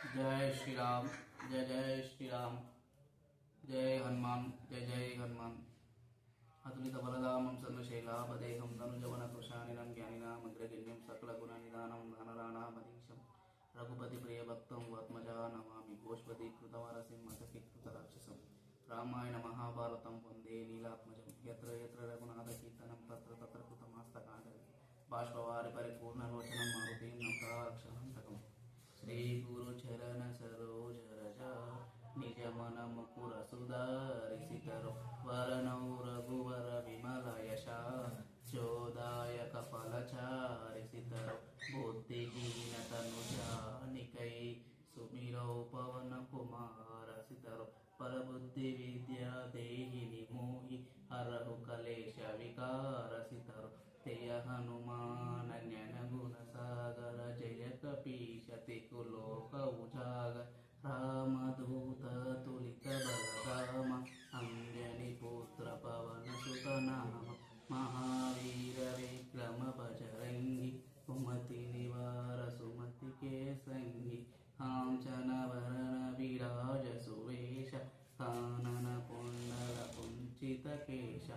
जय श्री राम। जय जय श्री राम। जय हनुमान। जय जय हनुमान। अतुलित बलधामं सर्वशैलापदेहं तनुजवनकृशानिनं ज्ञानिनाम् अग्रगण्यं सकलगुणनिधानं धनराणामधीशं रघुपतिप्रियभक्तं वात्मजा नमामि गोष्पदीकृतवरसिंहमतकीकृतराक्षसं रामायण महाभारतं वन्दे नीलात्मजं यत्र यत्र रघुनाथकीर्तनं तत्र तत्र कृतमस्तकाञ्जलिं बाष्पवारि परिपूर्णलोचनं मारुतिं नमताक्षरं श्री गुरु चरण सरोज रजा निज मन मुकुर सुधारिसितरो वरनौ रघुवर विमल यशा चोदायक फलचारिसितरो बुद्धिहीन तनु जानिकै सुमिरौ पवन कुमार सितरो पर बुद्धि विद्या देहि मोहि हरहु कलेश विकार सितरो तेय हनुमान ज्ञान गुण सागर जय कपीश तिकु लोक उजागर रामदूत तुलित बलराम अंजनी पुत्र पवन सुत नाम महावीर विक्रम बजरंगी कुमति निवार सुमति के संगी कांचन वरण विराज सुवेश कानन कुंडल कुंचित केश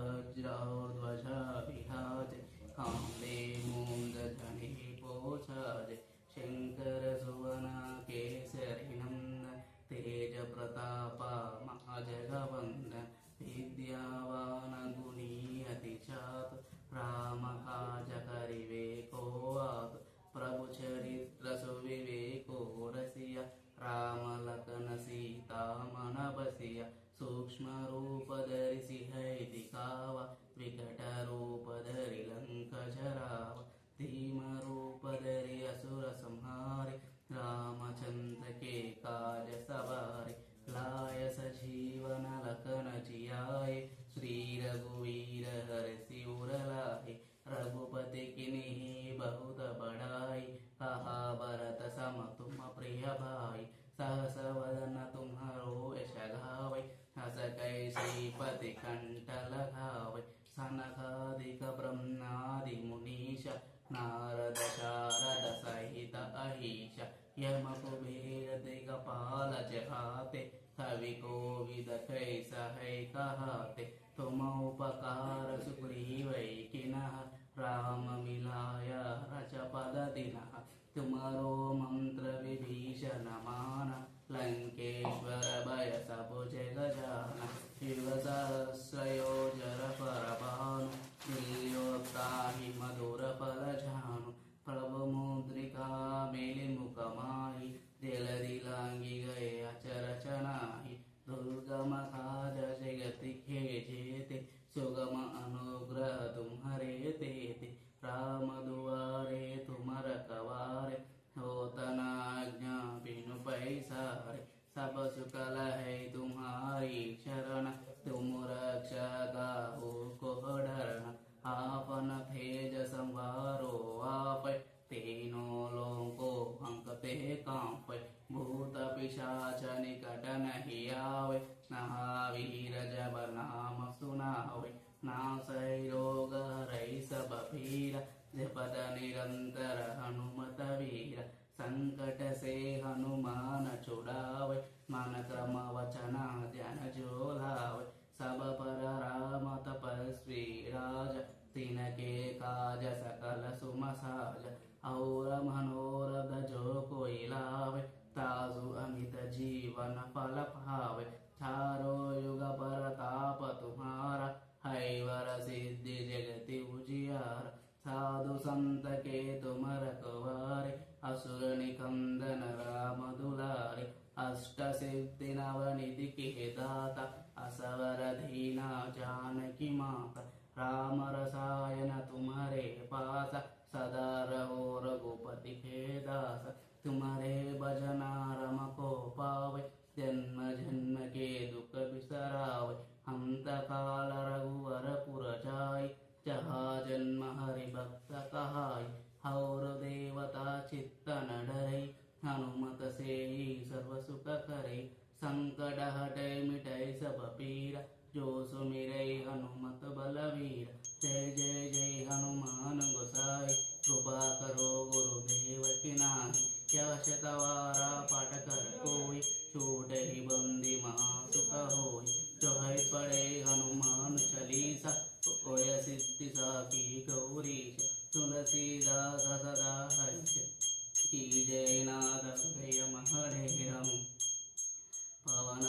आदवज्रध्वजा विराज कांदे मूंज जने पोछाज शंकर सुवन केसरी नंदन तेज प्रतापा महाजगवंदन विद्यावान गुणी अति चातु राम काज करिवे को आतु प्रभु चरित्र सुविवेको रसिया राम लखन सीता मन बसिया सूक्ष्म रूप धरिसि है दिखावा विकट रूप धरि लंक जरावा धीम रूप धरि असुर संहारे रामचंद्र के काज सवारे लाय सजीवन लखन जियाए श्री रघुवीर हरषि उर लाए रघुपति किन्हीं बहुत बड़ाई कहा भरत सम तुम प्रिय भाई सहस वदन तुम्हारो यश गावै हस कै श्रीपति कंठ लगावै सनकादिक ब्रह्मादि मुनीश नारद शारद सहित अहिष यम कुबेर दिगपाल चहाते कवि कोविद कैसा है कहाते तुम उपकार सुग्रीवै किनः राम मिलाया रचपद दिनः तुम्हारो मंत्र विभीषण माना लंकेश्वर भय सब जग जाना शिव सहस्र योजन परभानु दिल्योत्ताहि मधुर फल झानु प्रभु मुद्रिका मेलि मुख माहि दिल दिलांगी गए अचर चनाहि दुर्गम काज जगति खे जेते सुगम अनुग्रह तुम्हारे तेते राम दुआरे तुम रखवारे होतना आज्ञा बिनु पैसारे सब सुकल है तुम्हारी शरण तुम रक्षा गाहो को डरना आपन तेज संवारो आप तीनों लोगों अंकते कांपे भूत पिशाच निकट नहीं आवे महावीर जब नाम सुनावे नासै रोग हरै सब पीरा जपत निरंतर हनुमत वीर संकट से हनुमान छुड़ावे मन क्रम वचन ध्यान जो लावे सब पर राम तपस्वी राज तिनके काज सकल सुम साज और मनोरथ जो कोई लावे तासु अमित जीवन फल पावे चारो युग परताप तुम्हारा हैवर सिद्धि जगति उजियार साधु संत के तुम रखवारे असुर निकंदन राम दुलारे अष्ट सिद्धि नवनिधि के दाता असवर दीना जानकी माता राम रसायन तुम्हारे पास सदा रहो रघुपति के दास तुम्हारे भजना रम को पावे जन्म जन्म के दुख बिसरावे अंत काल रघुवर पुर जाय जहाँ जन्म हरि भक्त कहाय और देवता चित्त न डरै हनुमत से ही सर्व सुख करे संकट हटै मिटै सब पीरा जो सुमिरै हनुमत बलवीर जय जय जय हनुमान गोसाई कृपा करो गुरुदेव की नाहि क्या शतवारा पाठ कर कोई छूटे ही बंदी महासुख होय। जो है पढ़े हनुमान चालीसा होय सिद्धि साखी गौरीश। तुलसीदास सदा हर्ष की जय नाद हृदय महडेरम पवन